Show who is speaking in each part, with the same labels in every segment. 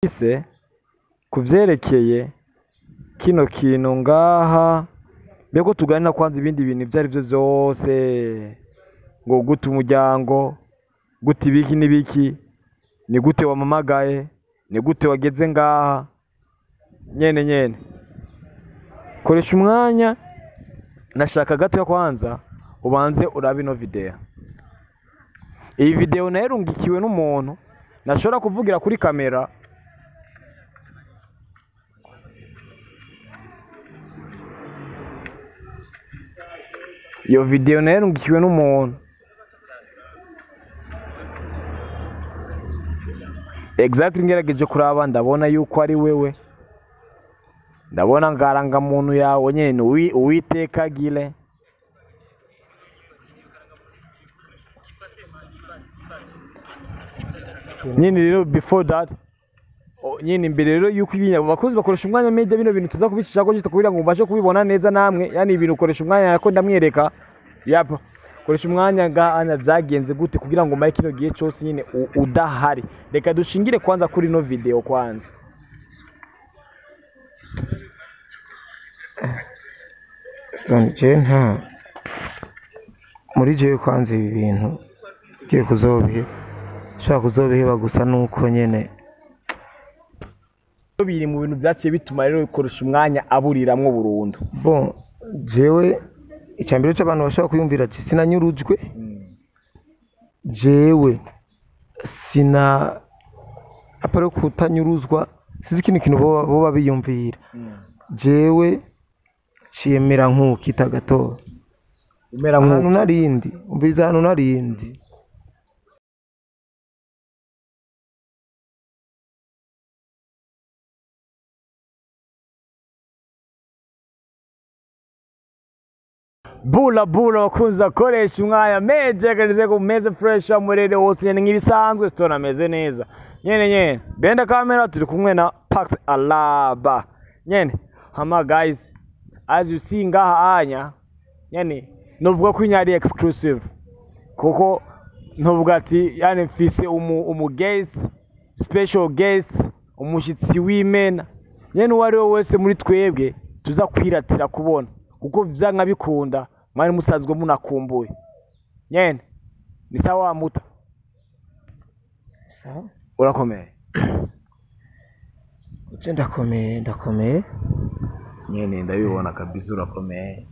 Speaker 1: ise kuvyerekeye kino kintu ngaha mbego tuganira kwanza ibindi bintu ivyo ari vyo vyose ngo gute umuryango gute ibiki n'ibiki ni gute wamamagaye ni gute wageze ngaha nyene koresha umwanya nashaka gato kwanza ubanze urabe ino video. Iyi video narungikiwe n'umuntu nashobora kuvugira kuri kamera iyo video narungikiwe n'umuntu exactly ngerageje kuraba ndabona yuko ari wewe, ndabona ngaranga muntu yawe nyene Uwiteka Gile nyine rero before that nyine imbere rero yuko ibinya bakozi bakoresha umwanya media bino bintu tuza kubicisha ko gito kugira ngo mubashe kubibona neza namwe, yani ibintu ukoresha umwanya yako ndamwereka yapa koresha umwanya ngana vyagenze gute kugira ngo mare kino gihe cyose nyine udahari. Reka dushingire kwanza kuri no video kwanza.
Speaker 2: nta muri jewe kwanza ibi bintu ugiye kuzobihe ushaka kuzobiheba gusa nuko nyene
Speaker 1: biri mu bintu vyaciye bituma rero bikoresha umwanya aburiramwo burundu.
Speaker 2: Bon jewe icyambere cy'abantu bashaka kuyumvira ati sinanyurujwe jewe sina aparo kutanyuruzwa sizi kintu bo biyumvira jewe ciyemera nk'ukita gato
Speaker 1: umera nk'uko
Speaker 2: narindi umbiza hano narindi
Speaker 1: bula wakunza koresha umwanya meje kageze ku meze fresh amurere wose nyene nk'ibisanzwe stone ameze neza nyene benda kamera turi kumwe na Pax Alaba nyene hama guys as you see ngaha anya nyene novuga ko inyari exclusive kuko novuga ati yani mfise umu guest special guest umushitsi w'imena nyene uwari wese muri twebwe tuza kwiratira kubona kuko vyanka bikunda mwari musanzwe munakumbuye nyene ni sawa muta
Speaker 2: sawa
Speaker 1: urakomeye
Speaker 2: uje ndakomeye
Speaker 1: nyene ndabibona kabisa urakomeye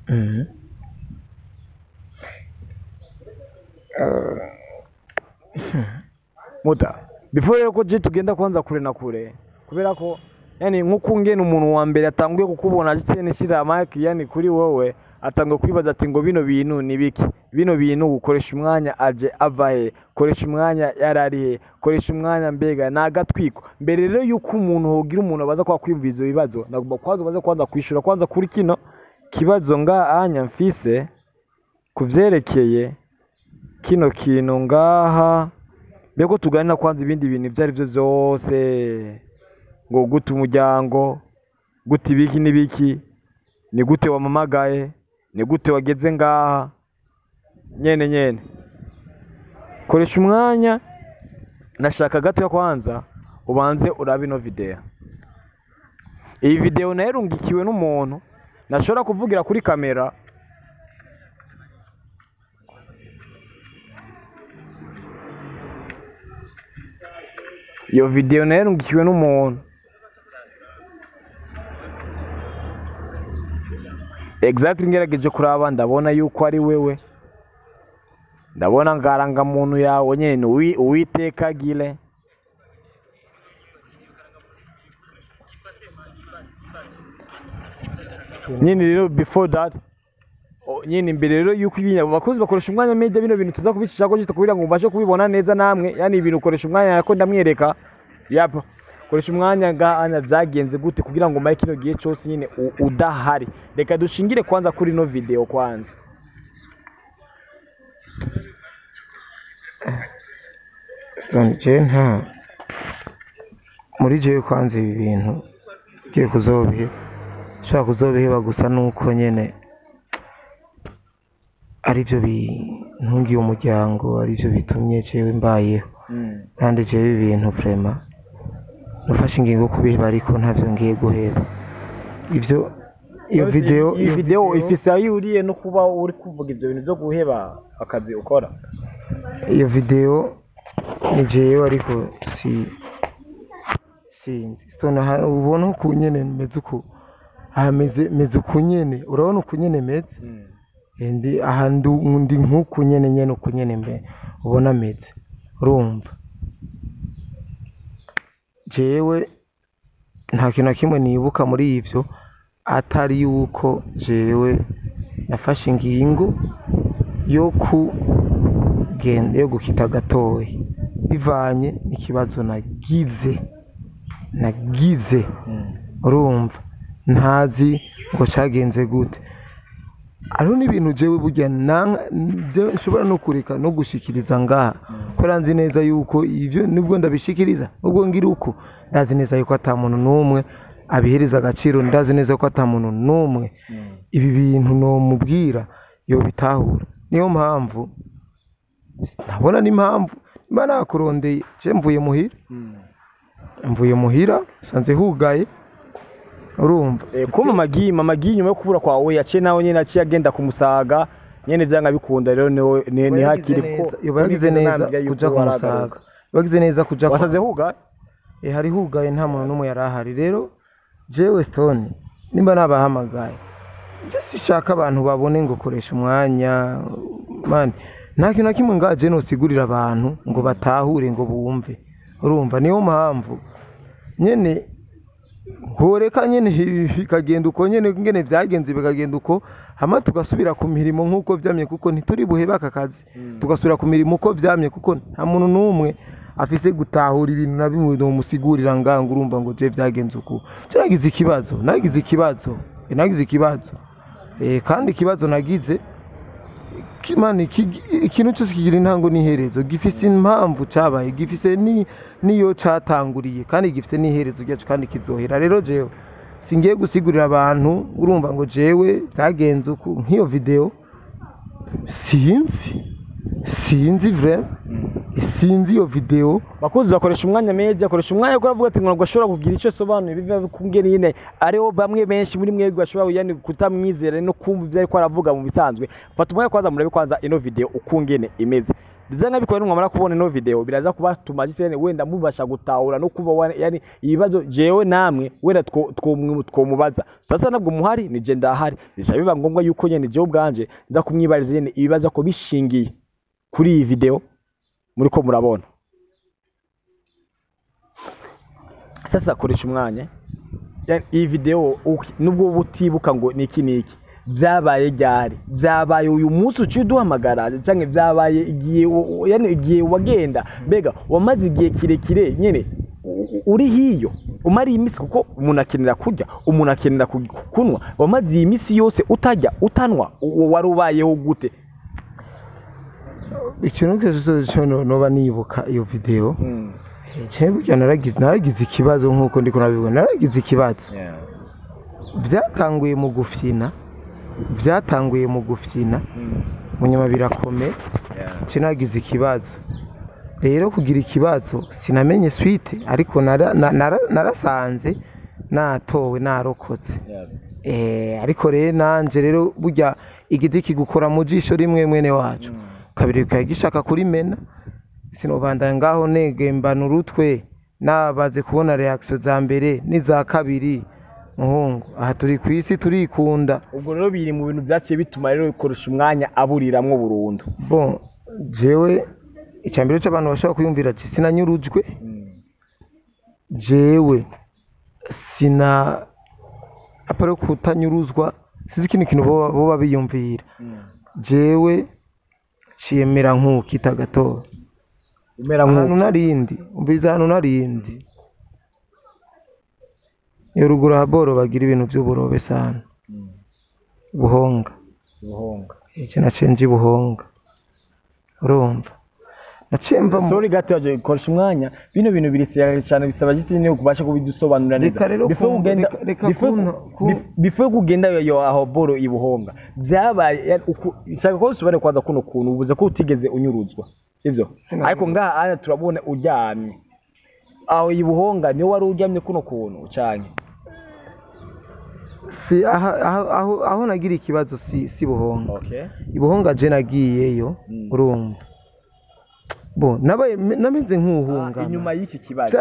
Speaker 1: muta before rero ko je tugenda kwanza kure na kure kubera ko yani nkuko ngene umuntu wa mbere atanguye kukubona agitse nishira mic yani kuri wowe atanguye kwibaza ati ngo bino bintu ni biki, bino bintu gukoresha umwanya aje avahe, koresha umwanya yararihe, koresha umwanya mbega nagatwiko mbere rero yuko umuntu hogira umuntu abaza kwa kwimviza ibibazo nagomba kwanza kwishura kwanza kuri kino kibazo nga anya mfise kuvyerekeye kino kintu ngaha mbego tuganira kwanza ibindi bintu ivyo ari vyo vyose ngo gute umuryango gute ibiki n'ibiki ni gute wamamagaye ni gute wageze ngaha nyene koresha umwanya nashaka gato kwanza ubanze urabe ino video. Iyi video narungikiwe n'umuntu nashobora kuvugira kuri kamera iyo video narungikiwe n'umuntu exactly ngerageje kuraba ndabona yuko ari wewe, ndabona ngaranga muntu yawe nyene Uwiteka Gile nyene rero before that nyene imbere rero yuko ibinya bakozi bakoresha umwanya media bino bintu tuza kubicisha ko gito kugira ngo mubashe kubibona neza namwe, yani ibintu ukoresha umwanya yako ndamwereka yapa koresha umwanya ngana vyagenze gute kugira ngo mare kino gihe cyose nyine udahari. Reka dushingire kwanza kuri no video kwanza.
Speaker 2: nta muri jewe kwanza ibi bintu ugiye kuzobihe ushaka kuzobiheba gusa nuko nyene arivyo bintungiye umuryango arivyo bitumye jewe mbayeho kandi jewe ibintu vraiment nafashe ingingo yo kubiheba ariko ntavyo ngiye guheba ivyo iyo video
Speaker 1: ifise aho ihuriye no kuba uri kuvuga ivyo bintu byo guheba akazi ukora.
Speaker 2: iyo video ni jewe ariko sinzi stone ubona uko nyene meze uko meze uko nyene urabona uko nyene meze ndi ndi nkuko nyene uko nyene mbe ubona meze urumva jewe nta kintu kimwe nibuka muri ivyo atari yuko jewe nafashe ingingo yo kugenda yo gukita gatoya bivanye n'ikibazo nagize urumva ntazi ngo cagenze gute ariho n'ibintu jewe burya nshobora no kureka no gushikiriza ngaha ko ranzi neza yuko ivyo nibwo ndabishikiriza ubwo ngira uko ndazi neza yuko ata muntu n'umwe abihereza agaciro ndazi neza ko ata muntu n'umwe ibi bintu no mubwira yo bitahura niyo mpamvu nabona n'impamvu mba nakurondeye je mvuye muhira sanze hugaye urumva
Speaker 1: ko mama gi nyuma yo kubura kwawe yaciye nawe nyene aciye agenda kumusaga nyene vyanga bikunda rero ni hakiri ko
Speaker 2: bagize neza kuja kumusaga bagize neza kuja
Speaker 1: wasaze hugaye
Speaker 2: hari hugaye nta muntu n'umwe yarahari rero jewe Stone nimba nabahamagaye je sishaka abantu babone ngo koresha umwanya man nta kintu kimwe ngaje no sigurira abantu ngo batahure ngo bumve urumva niyo mpamvu nyene horeka nyene bikagenda uko nyene ngene vyagenze bikagenda uko hama tugasubira ku mirimo nkuko vyamye kuko ntituri buheba aka kazi tugasubira ku mirimo uko vyamye kuko nta muntu n'umwe afise gutahura ibintu na bimwe no musigurira nganga urumva ngo je vyagenze uko nagize ikibazo kandi ikibazo nagize kimani ikintu cyose kigira intango n'iherezo gifise impamvu cabaye gifise niyo catanguriye kandi gifise n'iherezo ryacu kandi kizohera rero jewe singiye gusigurira abantu urumva ngo jewe vyagenze uko nk'iyo video sinzi vraiment sinzi iyo video
Speaker 1: bakozi bakoresha umwanya meza akoresha umwanya ko avuga ati ngo ashobora kugira icyo sobanura biva kungene nyine ariho bamwe benshi muri mwebwe bashobora yani kutamwizera no kumva ivyo ariko aravuga mu bisanzwe fata umwanya kwanza murabe kwanza ino video ukungene imeze byanga bikora n'umwamara kubona ino video biraza kubatuma gisene wenda mubasha gutahura no kuba yani ibibazo jewe namwe wenda twomubaza sasa nabwo muhari ni je ndahari bisaba biba ngombwa yuko nyene je ubwanje nza kumwibariza nyene ibibazo ko bishingiye kuri iyi video muriko murabona sasa koresha umwanya iyi video nubwo butibuka ngo niki byabaye ryari byabaye uyu munsi uciduhamagara cyangwa byabaye igihe wagenda mbega wamaze igihe kirekire nyene uri hiyo umari imisi kuko umuntu akenera kurya umuntu akenera kunywa wamaze iyi misi yose utajya utanwa warubayeho gute
Speaker 2: ikintu cyose noba nibuka iyo video cyangwa naragize ikibazo nkuko ndiko nabibona naragize ikibazo byatanguye mu gufyina munyama birakome cinagize ikibazo rero kugira ikibazo sinamenye suite ariko narasanze natowe narokotse ariko rero nanje rero burya igiti kigukora mu jisho rimwe mwene wacu kabiri kagishaka kuri mena sinobandanya ngaho negembana urutwe nabaze kubona reaction za mbere n'iza kabiri muhungu aha turi ku isi turikunda
Speaker 1: ubwo rero biri mu bintu byaciye bituma rero bikoresha umwanya aburiramwo burundu
Speaker 2: bon jewe icyambere cy'abantu bashaka kuyumvira ati sinanyurujwe jewe sina aparo kutanyuruzwa sizi kintu bo biyumvira jewe ciyemera nk'ukita gato
Speaker 1: umera
Speaker 2: nk'umuntu narindi umbiza hano narindi yo rugura haboro bagira ibintu by'uburobe sana buhonga iki nacenje buhonga urumva nacemva
Speaker 1: sorry gato yaje koresha umwanya bino bintu birisiya cyane bisaba gitine kubasha kubidusobanurira neza before kugenda yo aho boro ibuhonga byabaye ishaka ko usubane kwaza kuno kuntu uvuze ko utigeze unyuruzwa sivyo ariko ngaha aya turabona uryamye aho ibuhonga niwe wari uryamye kuno kuntu cyane
Speaker 2: si aho nagira ikibazo si buhonga.
Speaker 1: okay
Speaker 2: Ibuhonga je nagiyeyo urumva bo nameze nk'uhunga
Speaker 1: inyuma y'iki kibazo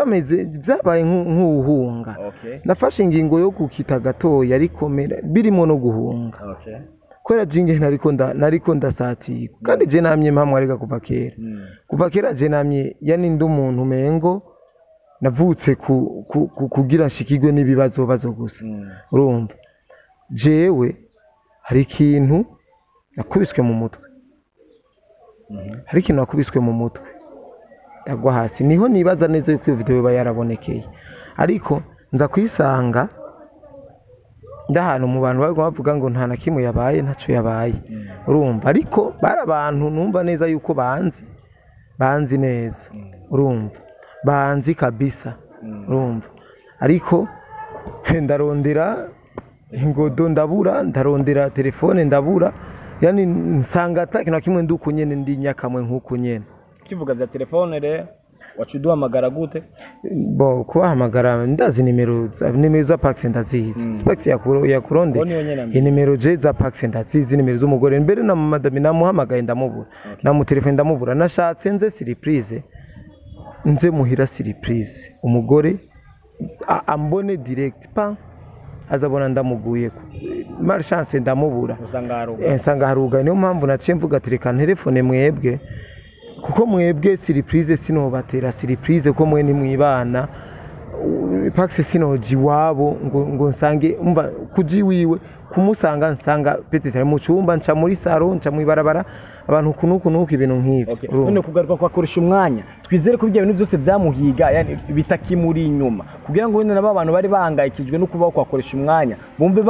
Speaker 2: byabaye nk'uhunga
Speaker 1: okay
Speaker 2: nafashe ingingo yo gukita gatoya ariko birimo no guhunga
Speaker 1: okay
Speaker 2: kwera jinge nariko ndasatiye kandi je namye mpamwe arega kuva kera je namye yani ndi umuntu mengo navutse kugira nshikirwe n'ibibazo bazo gusa urumva jewe hari ikintu nakubiswe mu mutwe hari ikintu nakubiswe mu mutwe yagwa hasi niho nibaza neza yuko iyo video yarabonekeye ariko nza kwisanga ndahantu mu bantu bari bavuga ngo nta na kimwe yabaye ntaco yabaye urumva ariko bari abantu numva neza yuko banzi neza urumva banzi kabisa urumva ariko ndarondera ingodo ndabura ndarondera telefone ndabura yani nsanga ata kintu kimwe nduko nyene ndi nyakamwe nkuko nyene
Speaker 1: kivuga za telefone re wacuduhamagara gute
Speaker 2: bo kubahamagara ndazi nimero za Pax ndazizi Specs ya kuronde inimero je za Pax ndazizi nimero z'umugore mbere na madame namuhamagaye ndamubura namu telefone ndamubura nashatse nze surprise nze muhira surprise umugore ambone direct pa azabona ndamuguye mar chance ndamubura usanga haruga niyo mpamvu naciye mvuga tereka telefone mwebwe kuko mwebwe surprise sinobatera surprise ko mwe ni mwibana Pax sinoji wabo ngo nsange umva kuji wiwe kumusanga nsanga petete mu cyumba nca muri salon nca mwibarabara abantu kunuko ibintu nk'ivyo
Speaker 1: none kugaruka kwakoresha umwanya twizere ko ibyo bintu byose byamuhiga yani bitakimuri inyuma kugira ngo wenda nabo abantu bari bahangayikijwe no kubaho kwakoresha umwanya bumve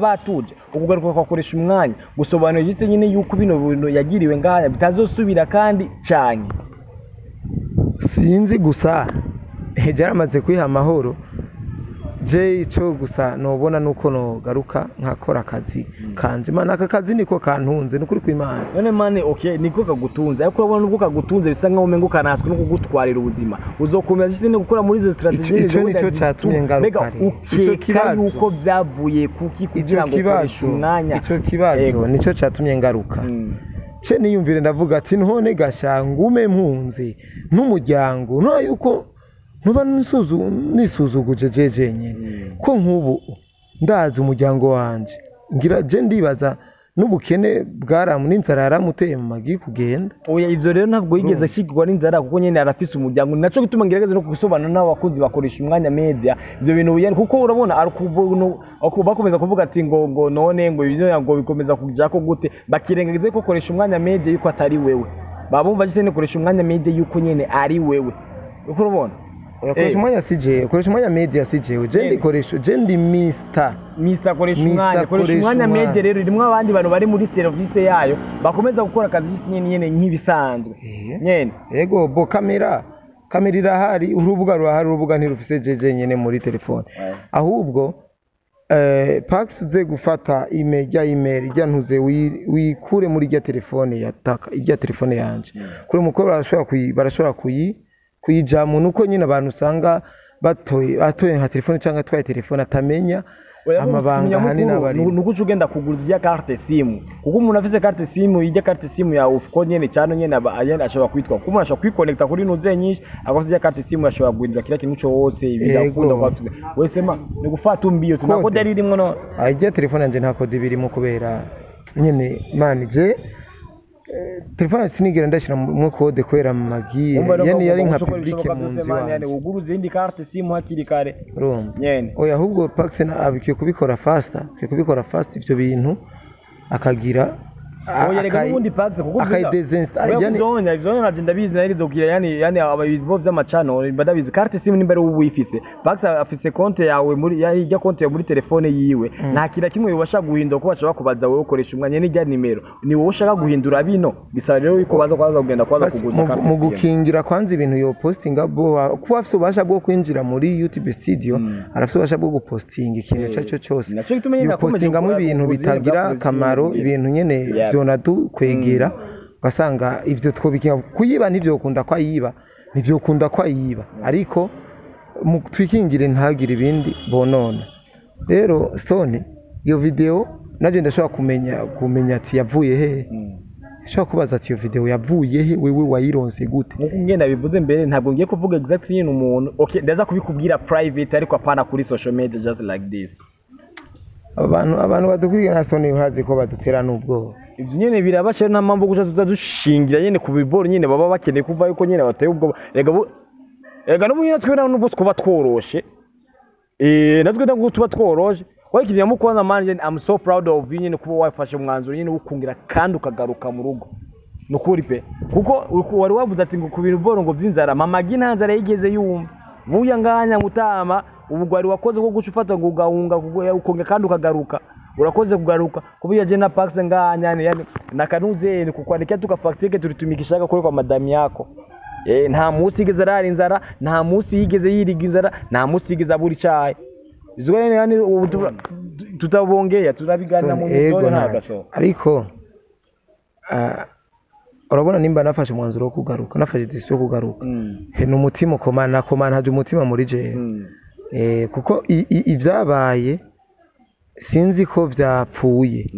Speaker 1: batuje ukugaruka kwakoresha umwanya gusobanura gite nyine yuko bino bintu yagiriwe ngaya bitazosubira kandi cyane
Speaker 2: sinzi gusa jaramaze kwiha amahoro je ico gusa nobona nuko no garuka nkakora akazi kanje mana aka kazi niko kantunze nukuri kw'Imana
Speaker 1: none mane okay niko kagutunze ariko urabona nubwo kagutunze bisa nkaho umengo kanaswe no kugutwarira ubuzima uzokomeza cyane gukora muri izo strategy
Speaker 2: nico cyatumye ngaruka
Speaker 1: ico kibazo yuko byavuye kuki kugira ngo ukoreshe umwanya
Speaker 2: ico kibazo nico cyatumye ngaruka ce niyumvire ndavuga ati none gashangume mpunze n'umuryango no yuko nuba nisuzuguje jeje nyene ko nkubu ndazi umuryango wanje ngira je ndibaza n'ubukene bwaramu n'inzara yaramuteye mu magi kugenda
Speaker 1: oya ivyo rero ntabwo yigeze ashigirwa n'inzara kuko nyene arafise umuryango naco gituma ngerageza no kugusobanura n'abakozi bakoresha umwanya media ivyo bintu yani kuko urabona bakomeza kuvuga ati ngo none ngo ibyo ngo bikomeza kujako gute bakirengagize ko koresha umwanya media yuko atari wewe babumva gise ne koresha umwanya media yuko nyene ari wewe uko urabona
Speaker 2: koresha umwanya CJ koresha umwanya media CJ je ndikoresha je ndi Mr
Speaker 1: koresha umwanya media rero rimwe abandi bantu bari muri service yayo bakomeza gukora akazi nyene nk'ibisanzwe nyene
Speaker 2: yego bo kamera irahari urubuga ntirufise jeje nyene muri telefone ahubwo Pax uze gufata email ijya ntuze wikure muri ijya telefone yataka ijya telefone yanje kuri mukoro barashobora kuyijamu nuko nyine abantu usanga batoye nka telefone cyangwa twaye telefone atamenya amabanga hanini abari
Speaker 1: nuko ugenda kuguriza ijya carte simu kuko umuntu afise carte simu ijya carte simu ya uko nyene cyane nyene ashobora kwitwa kuko umuntu ashobora kwiconnecta kuri nuze nyinshi akoze ijya carte simu ashobora guhindura kila kintu cyose bidakunda kwa afise wese ma ni gufata umbiyo tunako dari rimwe no
Speaker 2: ijya telefone yanje nta code birimo kubera nyene manije telefone sinigera ndashira mu code kwera mu magi yani yari nka public mu nzi
Speaker 1: yani uguruze indi carte simu hakiri kare
Speaker 2: nyene oya ahubwo Pax na abikiye kubikora faster ivyo bintu akagira
Speaker 1: oya rega n'ubundi Pax kuko yani ivyo nagenda bizi nageze kugira yani abayibo vy'amacano badabizi carte simu nimbere ubuyifise Pax afise konte yawe muri ijya konte yawe muri telefone yiwe nta kira kimwe ubasha guhindura ko bashaka kubaza wewe ukoresha umwanya n'ijya nimero ni wowe ushaka guhindura bino bisa rero yuko baza kugenda kuguza carte
Speaker 2: mu gukingira kwanza ibintu yo postinga bo kuba afise ubasha bwo kwinjira muri YouTube studio arafise ubasha bwo gupostinga ikintu cyo cyose postingamo ibintu bitagira akamaro ibintu nyene vyona du kwegera ugasanga ivyo twobikinga kuyiba nivyo ukunda kwa yiba ntivyokunda ko ayiba ariko twikingire ntagire ibindi bonona. Rero Stone iyo video naje ndashobora kumenya ati yavuye he, shaka kubaza ati iyo video yavuye he, wewe wayironse gute?
Speaker 1: Nkuko ngenda bivuze mbere ntabwo ngiye kuvuga exactly nyine umuntu okay ndaza kubikubwira private ariko apana kuri social media just like this.
Speaker 2: Abantu badukwiye na Stone urazi ko badutera n'ubwo
Speaker 1: ivyo nyene birabashe nta mpamvu guca tutadushingira nyene ku biboro nyene baba bakeneye kuva yuko nyene bateye ubwo ega no munyine twera n'ubwo twaba tworoshe natwe ntabwo tuba tworoshe kwa ikintu yamukubanza manje I'm so proud of you nyene kuba wafashe umwanzuro nyene ukungira kandi ukagaruka mu rugo nukuri pe kuko wari wavuze ati ngo ku bintu boro ngo vyinzara mama ginanzara yigeze yumva buya nganya mutama ubu wari wakoze ko gushufata ngo ugahunga ukonge kandi ukagaruka urakoze kugaruka kubiya je na Pax nganya yani nakanuze ni kukwandika tukafacture turitumikishaga kuri kwa madam yako nta musi yigeze arara inzara nta musi yigeze yiriga inzara nta musi yigeze abura icayi izwe yani tutabongeye turabiganira mu mutore nta gaso
Speaker 2: ariko urabona nimba nafashe umwanzuro wo kugaruka nafashe decision yo kugaruka he n'umutima komana haje umutima muri je kuko ivyabaye sinzi ko vyapfuye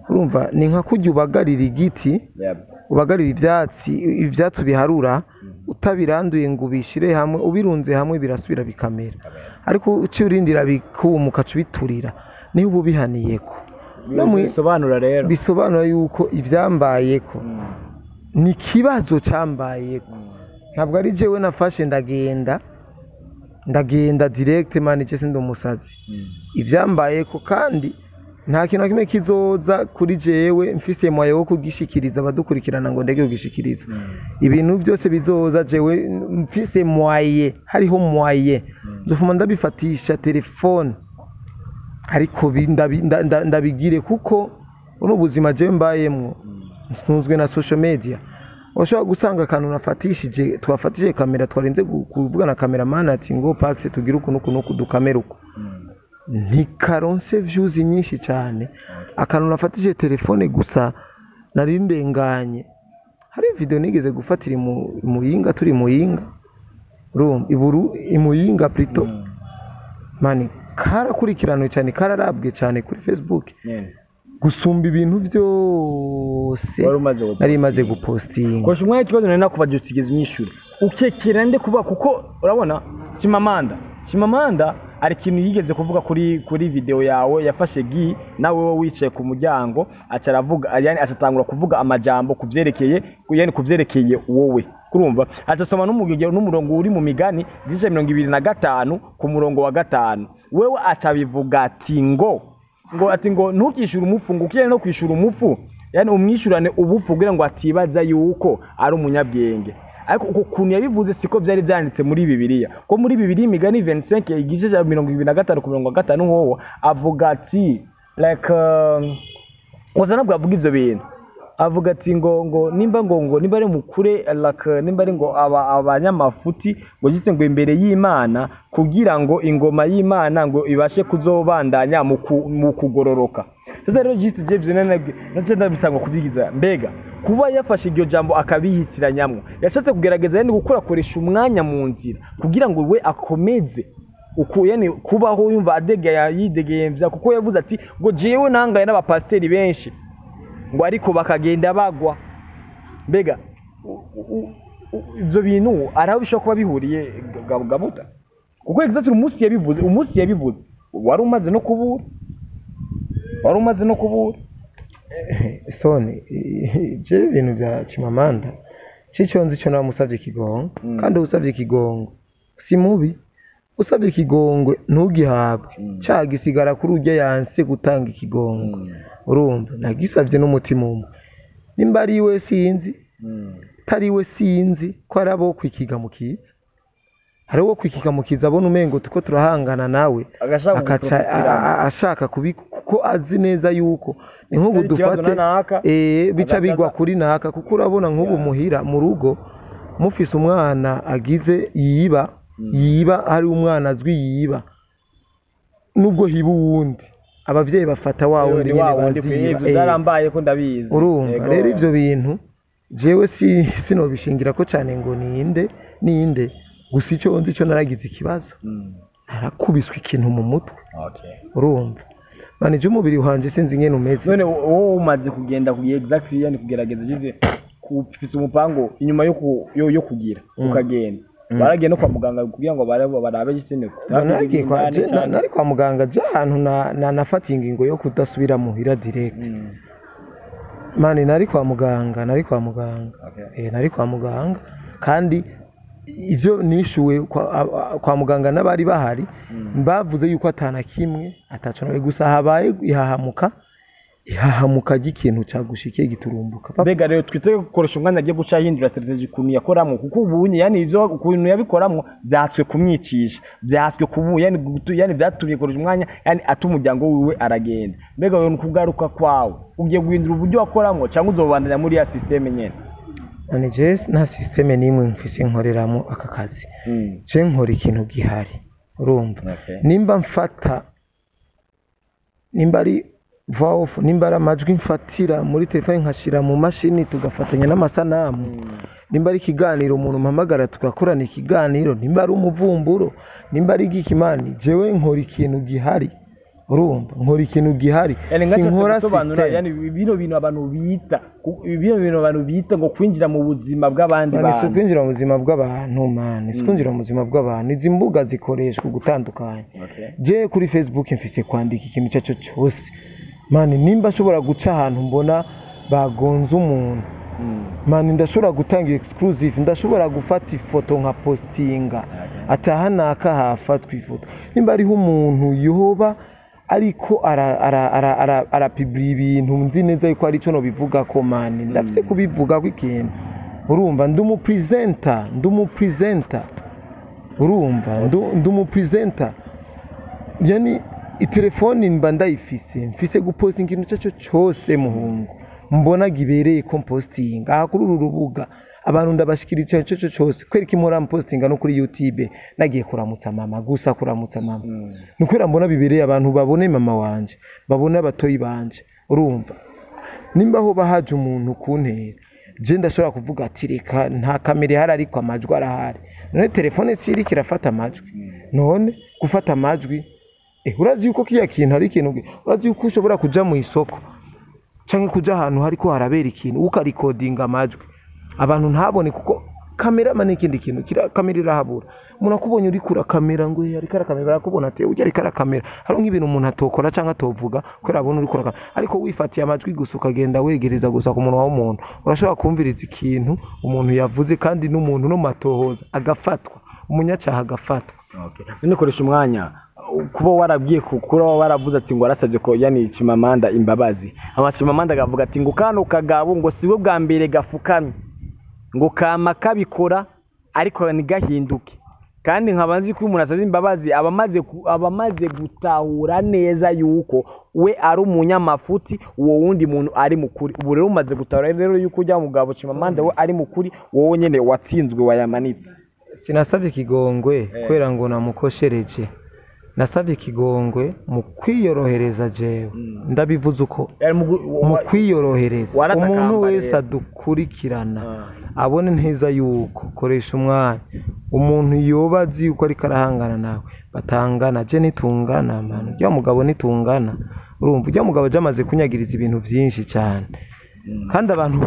Speaker 2: urumva ni nka kujya ubagarira igiti ubagarira ivyatsi biharura utabiranduye ngo ubishire hamwe ubirunze hamwe birasubira bikamera ariko uci urindira bikumuka biturira niho ubu bihaniyeko
Speaker 1: bisobanura rero
Speaker 2: bisobanura yuko ivyambayeko ni kibazo cambayeko ntabwo ari jewe nafashe ndagenda direct manager sindi umusazi ivyambayeko kandi nta kintu kimwe kizoza kuri jewe mfise moye wo kugishikiriza abadukurikirana ngo ndege kugishikiriza ibintu byose bizoza jewe mfise moye hariho moye zofuma ndabifatisha telefone ariko ndabigire kuko uno buzima jewe mbayemwo ntunzwe na social media washobora gusanga akantu nafatishije twafatije kamera twarenze kuvugana cameraman ati ngo Pax tugira ukuntu dukamera uko ntikaronse views nyinshi cyane akantu nafatije telefone gusa narindenganye hari video nigeze gufatira muyinga turi muyinga iburu imuyinga plito mani karakurikirano cyane kararabwe cyane kuri Facebook gusumba ibintu byose nari maze gupostinga
Speaker 1: ko shumwe ikibazo nari nakubajustigiza inyishura ukekera nde kuba kuko urabona Chimamanda ari kintu yigeze kuvuga kuri video yawe yafashe gi nawe wowe wicaye ku muryango acaravuga yani acatangura kuvuga amajambo kuvyerekeye wowe kurumva acasoma n'umurongo uri mu migani gice 25 ku murongo wa 5 wewe acabivuga ati ngo ntukishura umufu ngo ukiyane no kwishura umufu yani umwishurane ubufu kugira ngo atibaza yuko ari umunyabwenge ariko uko kuntu yabivuze siko byari byanditse muri Bibiliya ko muri Bibiliya imigani 25 igice cya 25 ku murongo wa 5 hoho avuga ati like wazana bwo avuga ivyo bintu avuga ati ngo nimba ari mukure like nimba ari ngo abanyamafuti ngo gitse ngo imbere y'Imana kugira ngo ingoma y'Imana ngo ibashe kuzobandanya mu kugororoka. Sasa rero juste James nacenda bitangwa kubyigiza mbega kuba yafashe iryo jambo akabihitiranyamwe yashatse kugerageza yani gukoresha umwanya mu nzira kugira ngo we akomeze uko yani kubaho yumva yidegembya kuko yavuze ati ngo jewe nangaye n'abapasteri benshi ngo ariko bakagenda bagwa mbega ivyo bintu araho bishobora kuba bihuriye gabuta kuko exactly umunsi yabivuze wari umaze no kubura
Speaker 2: Stone je ibintu bya Chimamanda ciconzi cyo namusavye kigongo kandi usavye kigongo si mubi usabye ikigongwe ntugihabwe cagisigara kuri urya yanse gutanga ikigongo urumva nagisavye n'umutima umwe nimba ari we sinzi tari we sinzi ko arabo kwikiga mukiza hari wo kwikiga mukiza abona umengo tuko turahangana nawe ashaka kuko azi neza yuko ni nk'ubu dufate bica bigwa kuri naka kuko urabona nk'ubu muhira mu rugo mufise umwana agize yiba hari umwana azwi yiba nubwo hiba uwundi abavyeyi bafata wa wundi nyene baziba
Speaker 1: zarambaye ko ndabizi
Speaker 2: urumva rero ivyo bintu jewe sinobishingira ko cyane ngo ninde ninde gusa icyo nzi cyo naragize ikibazo narakubiswe ikintu mu mutwe urumva manije umubiri wanje sinzi ingene umeze
Speaker 1: none wowe umaze kugenda kugiye exactly yani kugerageza gize kufisa umupango inyuma yo kugira ukagenda baragiye no kwa muganga kugira ngo barabe gisene
Speaker 2: nari kwa muganga je ahantu nafata ingingo yo kudasubira muhira direct mani nari kwa muganga nari kwa muganga kandi ivyo nishuwe kwa muganga n'abari bahari bavuze yuko atana kimwe ataconoye gusa habaye ihahamuka gikintu cagushikiye giturumbuka
Speaker 1: mbega rero twitege gukoresha umwanya agiye guca hindura strategy kuntu yakoramo kuko ubunye yani ivyo ukuntu yabikoramo byaswe kumwicisha byaswe kubu yani byatumye gukoresha umwanya yani atumuryango wiwe aragenda mbega rero nukugaruka kwawe ugiye guhindura uburyo wakoramo cyangwa uzobandanya muri ya system nyene
Speaker 2: nani Jess nta system nimwe mfise nkoreramo aka kazi je nkora ikintu gihari urumva nimba mfata nimba ari voix nimba ari amajwi mfatira muri telefone nkashira mu mashini tugafatanya n'amasanamu nimba ari ikiganiro umuntu mpamagara tugakorana ikiganiro nimba ari umuvumburo nimba ari igikimani jewe nkora ikintu gihari urumva nkora ikintu gihari
Speaker 1: sinkora system yani bino bintu abantu bita ngo kwinjira mu buzima bw'abandi bantu
Speaker 2: ni kwinjira mu buzima bw'abantu man kwinjira mu buzima bw'abantu izi mbuga zikoreshwa gutandukanye je kuri Facebook mfise kwandika ikintu cyaco cyose mani nimba ashobora guca ahantu mbona bagonze umuntu mani ndashobora gutanga exclusive ndashobora gufata ifoto nka postinga atahanaka hafatwa ifoto nimba ariho umuntu yoba ariko arapublia ibintu nzi neza yuko ari cyo no bivuga ko mani ndafise kubivuga ko ikintu urumva ndumupresenter urumva ndumupresenter yani itelefoni mba ndayifise mfise guposta ikintu cyaco cyose muhungu mbona gibereye composting aha kuri uru rubuga abantu ndabashikira cyaco cyose kwereka imora postinga no kuri YouTube nagiye kuramutsa mama gusa kuramutsa mama nukwera mbona bibereye abantu babone mama wanje babone abatoyi banje urumva nimba ho bahaje umuntu kuntera je ndashobora kuvuga ati reka nta kamera hari ariko amajwi arahari none telefone siri kirafata amajwi none gufata amajwi urazi yuko kiya kintu ari ikintu urazi yuko ushobora kuja mu isoko canke kuja ahantu hariko harabera ikintu ukarikodinga amajwi abantu ntabone kuko kamera mane ikindi kintu kira kamera irahabura umuntu akubonye uri kura kamera ngo yari kara kamera akubona ate ujya ari kara kamera haro nk'ibintu umuntu atokora canke atovuga kwera abone uri kura ariko wifatiye amajwi gusa ukagenda wegereza gusa ku muntu w'umuntu urashobora kumviriza ikintu umuntu yavuze kandi n'umuntu no matohoza agafatwa umunyacaha agafatwa
Speaker 1: none koresha umwanya kuba warabwiye kukura waravuze ati ngo arasabye ko yani Chimamanda imbabazi Chimamanda agavuga ati ngo kano kagabo ngo siwe bwa mbere gafukamye ngo kama kabikora ariko nigahinduke kandi nkabanzi ko umuntu asabye imbabazi abamaze gutahura neza yuko we ari umunyamafuti uwo wundi muntu ari mukuri ubu rero umaze gutahura rero yuko ujya mugabo Chimamanda we ari mukuri wowe nyene watsinzwe wayamanitse
Speaker 2: sinasabye kigongwe kwera ngo namukoshereje nasabye kigongwe mu kwiyorohereza jewe ndabivuze uko mu kwiyorohereza umuntu wese adukurikirana abone neza yuko koresha umwanya umuntu yobazi yuko ari karahangana nawe batangana je nitungana mano rya mugabo nitungana urumva rya mugabo jamaze kunyagiriza ibintu byinshi cyane kandi abantu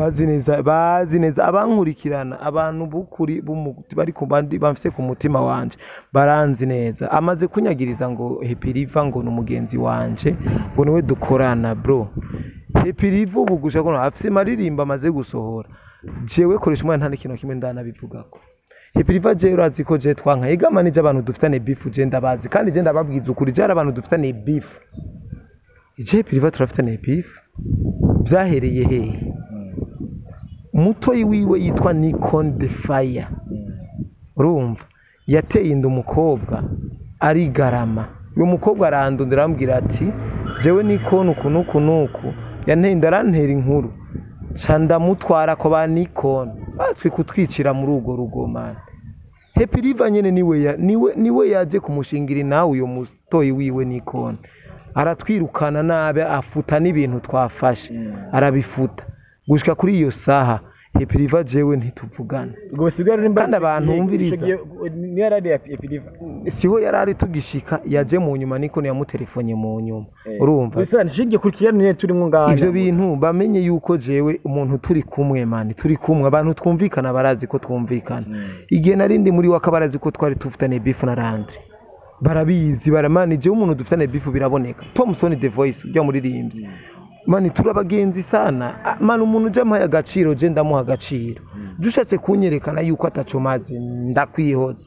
Speaker 2: bazi neza abankurikirana abantu bukuri bari ku bandi bamfise ku mutima wanje baranzi neza amaze kunyagiriza ngo Happy Riva ngo n'umugenzi wanje ngo niwe dukorana bro Happy Riva ubugusha ko afise maririmba amaze gusohora jewe koresha umwana nta kintu kimwe ndanabivugako Happy Riva je urazi ko je twanka igamanije abantu dufitane beef je ndabazi kandi je ndababwiza ukuri je abantu dufitane beef Happy Riva turafitane beef byahereye hehe umutoyi wiwe yitwa Nikon the Fire urumva yateye inda umukobwa ari garama uyu mukobwa arandondera ambwira ati jewe Nikon uku yanteye inda arantera inkuru canda mutwara ko ba Nikon batswe kutwicira muri ugo rugo man Happy Riva nyene niwe yaje kumushingira nawe uyo mutoyi wiwe Nikon aratwirukana nabe afuta n'ibintu twafashe arabifuta gushika kuri iyo saha Epiliva jewe ntituvugana
Speaker 1: ubwo bisigara nimba
Speaker 2: kandi abantu bumviriza
Speaker 1: niyo yari Epiliva
Speaker 2: siho yarari tugishika yaje mu nyuma niko yamutelefone mu nyuma urumva
Speaker 1: bisa nishingiye kuri kiyane turimo ngana
Speaker 2: ivyo bintu bamenye yuko jewe umuntu turi kumwe mani turi kumwe abantu twumvikana barazi ko twumvikana igihe narindi muri wakabarazi ko twari tufitane beef na Landry barabizi baramani je umuntu dufitane beef biraboneka Thompson the voice ujya muri rimbi mani turabagenzi sana mani umuntu uje amaye agaciro je ndamuha agaciro dushatse kunyerekana yuko atacomaze ndakwihoza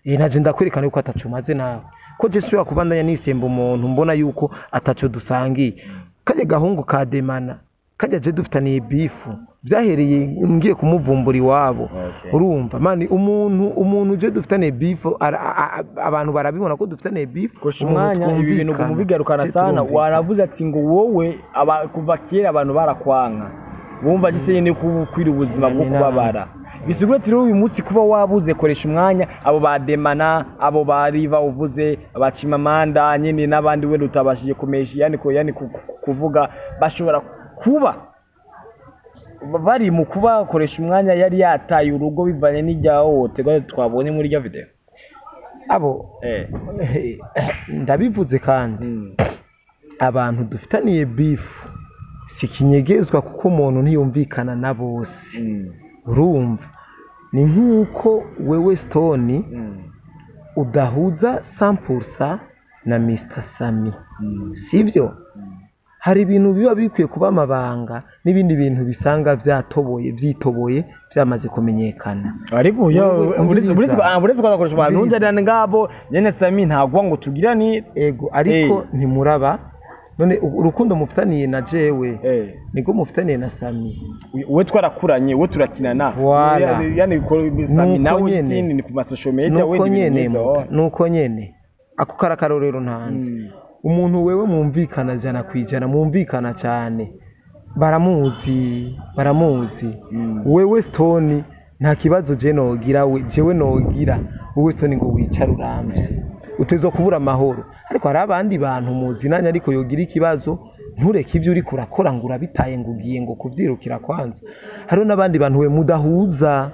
Speaker 2: naje ndakwerekana yuko atacomaze nawe ko je shobora kubandanya nisemba umuntu mbona yuko ataco dusangiye kaje gahungu ka Demana kaje je dufitaniye bifu byahereye ngiye kumuvumbura iwabo urumva mani umuntu je dufitaniye bifu abantu barabibona ko dufitaniye bifu
Speaker 1: ko umwanya ibi bintu mubigarukana sana waravuze ati ngo wowe kuva kera abantu barakwanka bumva giseye ne kwira ubuzima bwo kubabara bisigura ati uyu munsi kuba wabuze koresha umwanya abo bademana abo bariva uvuze abacimamanda nyine n'abandi we rutabashije kumesha yani kuvuga bashobora kuba bari mu kuba koresha umwanya yari yataye urugo bivanye n'ijyaho twabonye muri ya video
Speaker 2: abo ndabivuze kandi abantu dufitaniye beef sikinyegezwa kuko umuntu ntiyumvikana na bose urumva ni nkuko wewe Stone udahuza 100% na Mr Sami sivyo hari ibintu biba bikwiye kuba amabanga n'ibindi bintu bisanga vyitoboye byamaze kumenyekana
Speaker 1: ariko uretse kwakoresha abantu njye ngabo nyene Sami ntagwa ngo tugirani
Speaker 2: ego ariko ntimuraba none urukundo mufitaniye na jewe niko mufitaniye na Sami
Speaker 1: we twarakuranye we turakinana yani Sami nawe sini ni ku social media we
Speaker 2: nuko nyene ako karakaro rero ntanze umuntu wewe mwumvikana jana kwijana mwumvikana cyane baramuzi wewe Stone nta kibazo je nogira jewe nogira wewe Stone ngo wicara urambye utezo kubura amahoro ariko hari abandi bantu muzinanya ariko yogira ikibazo ntureke ivyo uri kurakora ngo urabitaye ngo ugiye ngo kuvyirukira kwanza hari n'abandi bantu we mudahuza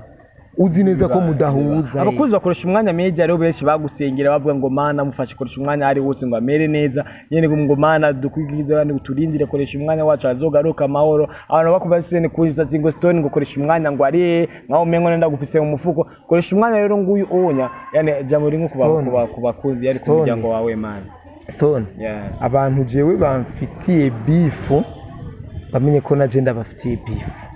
Speaker 2: uzi neza ko mudahuza
Speaker 1: abakuzi bakoresha umwanya media rero benshi bagusengera bavuga ngo mana mufashe koresha umwanya ari wose ngo amere neza nyene ngo mana dukwigize kandi uturindire koresha umwanya wacu azogaruka amahoro abantu bakubaze ne kuza ati ngo Stone ngo koresha umwanya ngo ari nkaho mengo nenda gufise mu mufuko koresha umwanya rero nguyu onya yani jamuri nko kubakuzi yari ku muryango wawe mana
Speaker 2: Stone abantu jewe bamfitiye bifu bamenye ko na agenda bafitiye bifu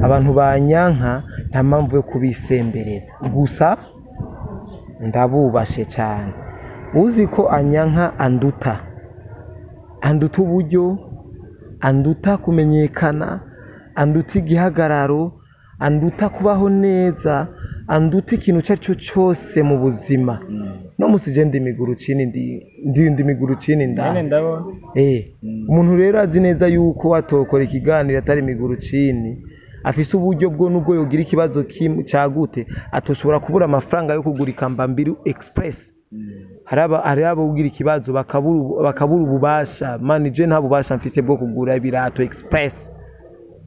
Speaker 2: abantu banyanka nta mpamvu yo kubisembereza gusa ndabubashe cyane uzi ko anyanka anduta uburyo anduta kumenyekana anduta igihagararo anduta kubaho neza anduta ikintu cyo cyose mu buzima no musije ndimiguru cini ndabona umuntu rero azi neza yuko watokora ikiganiro atari miguru cini afise uburyo bwo nubwo yogira ikibazo cyagute atoshobora kubura amafaranga yo kugura ikambambiri express hari abo ugira ikibazo bakabura ububasha manager nta bubasha mfise bwo kugura ibirato express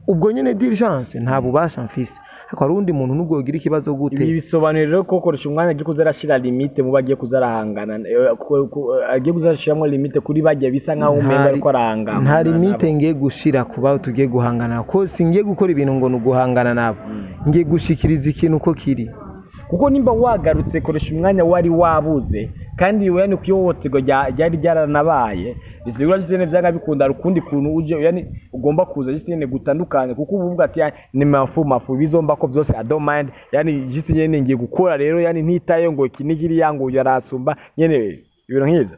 Speaker 2: ubwo nyene diligence nta bubasha mfise ariko hari undi muntu nubwo yogira ikibazo gute
Speaker 1: ibi bisobanurira ko koresha umwanya agiye kuzarashira limite mu bagiye kuzarahangana agiye kuzarashiramo limite kuri bagiye bisa nkaho umenga ariko arahangana
Speaker 2: nta limite ngiye gushira kuba tugiye guhangana ko singiye gukora ibintu ngo nuguhangana nabo ngiye gushikiriza ikintu ko kiri
Speaker 1: kuko nimba wagarutse koresha umwanya wari wabuze kandi yani kuyohoterwa ryari ryaranabaye bisigura cyane byanga bikunda rukundi kuntu uje yani ugomba kuza gisine gutandukanye kuko uvuga ati ni mafu bizomba ko byose adomand yani gisine ngiye gukora rero yani ntitaye ngo kinigiri yango yarasumba nyene ibiro nk'ivyo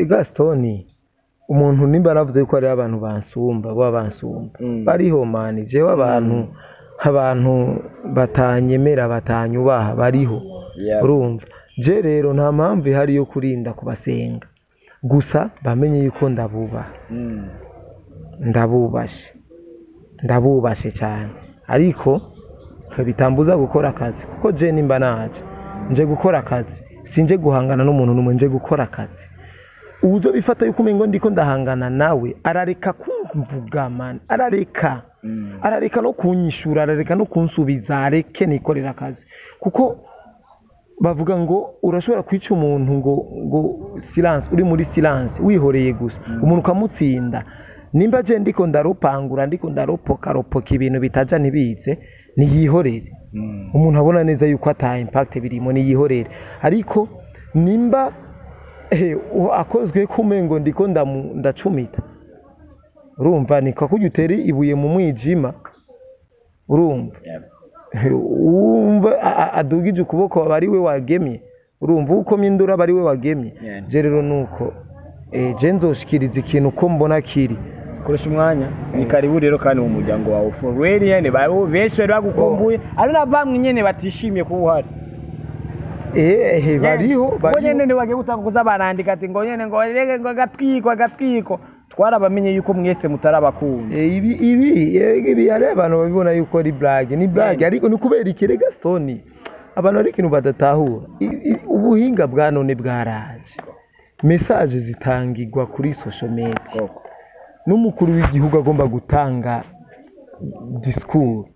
Speaker 2: Gastoni umuntu nimba aravuze ko ari abantu bansumba bariho mani jewe abantu batanyemera batanyubaha bariho urumva je rero nta mpamvu ihari yo kurinda kubasenga gusa bamenye yuko ndabubashe cyane ariko bitambuza gukora akazi kuko je nimba nje gukora akazi sinje guhangana n'umuntu n'umwe nje gukora akazi uzo bifata yuko umengo ndiko ndahangana nawe arareka kumvuga man arareka arareka no kunyishura arareka no kunsubiza areke nikorera akazi kuko bavuga ngo urashobora kwica umuntu ngo silence uri muri silence wihoreye gusa umuntu ukamutsinda nimba je ndiko ndaropangura ndiko ndaropoka ibintu bitaja ntibize niyihorere umuntu abona neza yuko ata impact birimo niyihorere ariko nimba akozwe kumengo ndiko ndacumita urumva niko kujya utera ibuye mu mwijima urumva wumva adugije ukuboko bari we wagemye urumva uko myindura bari we wagemye je rero nuko je nzoshikiriza ikintu ko mbona kiri
Speaker 1: koresha umwanya ni karibu rero kandi mu muryango wawe for really yani benshi bari bagukumbuye ari na bamwe nyene batishimiye kuba uhari
Speaker 2: bariho
Speaker 1: nyene bagiye gutanga kuza barandika ati ngo nyene ngo rege ngo gatwiko twarabamenye yuko mwese mutarabakunze
Speaker 2: ibi ari abantu babibona yuko ari blague ni blague ariko ni kubera ikirega Stone abantu ari kintu badatahura ubuhinga bwa none bwaraje message zitangirwa kuri social media n'umukuru w'igihugu agomba gutanga discours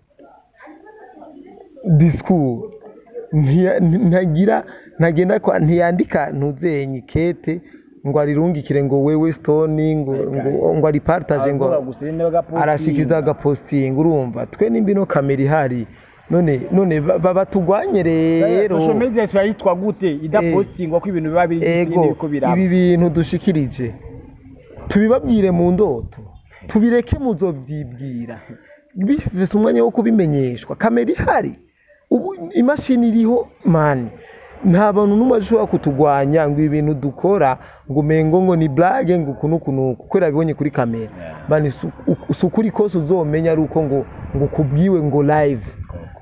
Speaker 2: ntagenda kwa ntiyandika ntuzenye kete ngo arirungikire ngo wewe Stone ngo ari partage ngo arashikiza agaposting urumva twe nimbino kamera ihari none babatugwanye rero
Speaker 1: social media yitwa gute ida posting ko ibintu biba biri gisini biko biraba
Speaker 2: ibi bintu dushikirije tubibabwire mu ndoto tubireke muzovyibwira bifise umwanya wo kubimenyeshwa kamera ihari ubu imashini iriho mani nta bantu numwe ashobora kutugwanya ngo ibintu dukora ngo mengo ngo ni blague ngo kunukunuku kuko rabibonye kuri kamera mani sukuri kose uzomenya ari uko ngo kubwiwe ngo live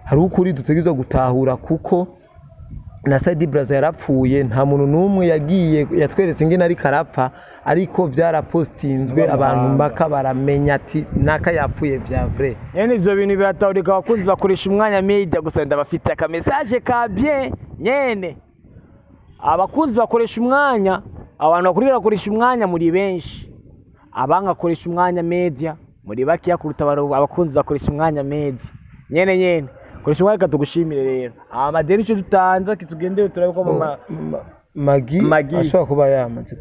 Speaker 2: hari ukuri dutegerezwa gutahura kuko na Saidi Braza yarapfuye nta muntu numwe yagiye yatweretse ingene ari karapfa ariko vyarapostinzwe abantu mbaka baramenya ati naka yapfuye vya vrai
Speaker 1: nyene ivyo bintu biratahurika abakunzi bakoresha umwanya media gusa ndabafite aka message ka bien nyene abakunzi bakoresha umwanya abantu bakoresha umwanya muri benshi abanga koresha umwanya media muri bakiya kuruta abakunzi bakoresha umwanya media nyene koresha umwanya tugushimire rero amadeni cyo dutanze kitugende turabe ko
Speaker 2: Magi ashobora kuba yamaze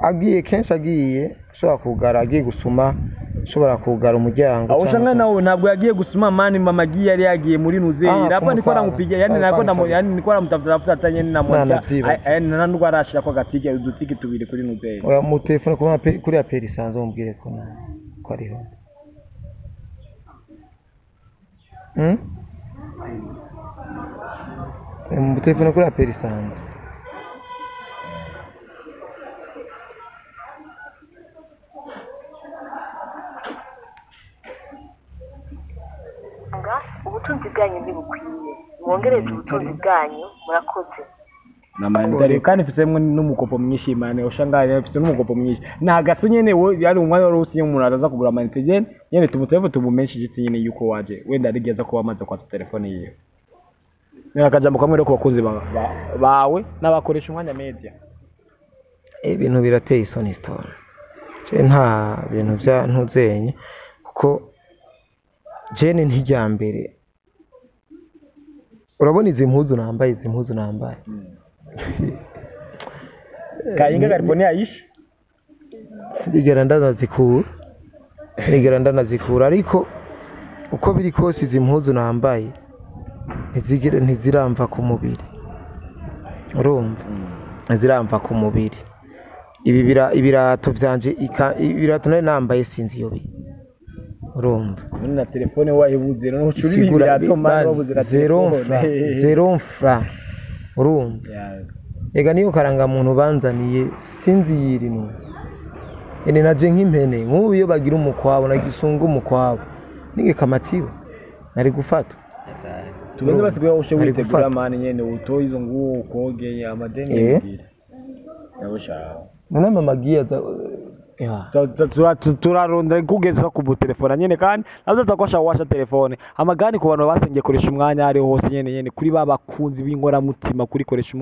Speaker 2: agiye kenshi agiye ashobora kugara agiye gusuma ashobora kugara umuryango
Speaker 1: aho shanga nawe ntabwo yagiye gusuma mani Magi yari yagiye muri Nuzeri rapa niko namupiga yani niko namutafuta atanye na moja na ndwa arashira ko gatike udutike tubiri kuri Nuzeri
Speaker 2: oya mu telefone kuri aperi sanzo umbwire ko ariho mu telefone kuri aperi sanzo
Speaker 3: ubutunzi bwanyu ntibukwiye mwongereze ubutunzi bwanyu murakoze
Speaker 1: namandare kandi fisemwe n'umukopo mwinshi imane ushanganye afise n'umukopo mwinshi nagaso nyene yari umwanya wari usinye umuntu araza kugura amanite nyene tumutevo tumumenshi giti nyene yuko waje wenda arigeza ko wamaze kwatsa telefone yiwe nera kajambo kamwe rero ku bakunzi bawe n'abakoresha umwanya media
Speaker 2: ibintu birateye isoni Stone je nta bintu vya ntuzenye kuko jene ntijyambere urabona izi mpuzu nambaye
Speaker 1: kayinga karibone ayisha
Speaker 2: sinigera ndanazikura ariko uko biri kose izi mpuzu nambaye ntiziramva ku mubiri urumva ntiziramva ku mubiri ibirato vyanje ibirato nari nambaye sinzi iyo urumva
Speaker 1: na telefone wayibuze no ucurira ibirato mara babuzira
Speaker 2: zero franc urumva ega niyo karanga muntu banzaniye sinzi yirino ene naje nk'impene nk'ubu iyo bagira umukwabo nagisunga umukwabo nige kamatiwe nari gufata
Speaker 1: tugende basigaye ushe witegura mani nyene utoyizo nguwo kogeye amadeni yibwira yabusha
Speaker 2: none Magi
Speaker 1: turarondera kugeza ku telefone nyene kandi nazo takosha washa telefone amagani ku bantu basengeye koresha umwanya ari hose nyene kuri babakunzi b'inkora mutima kuri koresha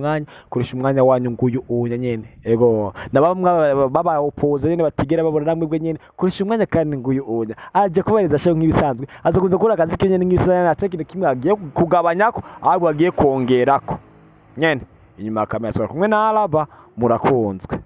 Speaker 1: umwanya wanyu nguyu unya nyene ego nabamwe baba opose nyene batigera babona namwe nyene koresha umwanya kandi nguyu unya aje kubereza sho nk'ibisanzwe azakuza gukora akazi kenye n'ibisana atekine kimwe agiye kugabanyako ahubwo agiye kongerako nyene inyuma kamera kumwe na Alaba murakunzwe.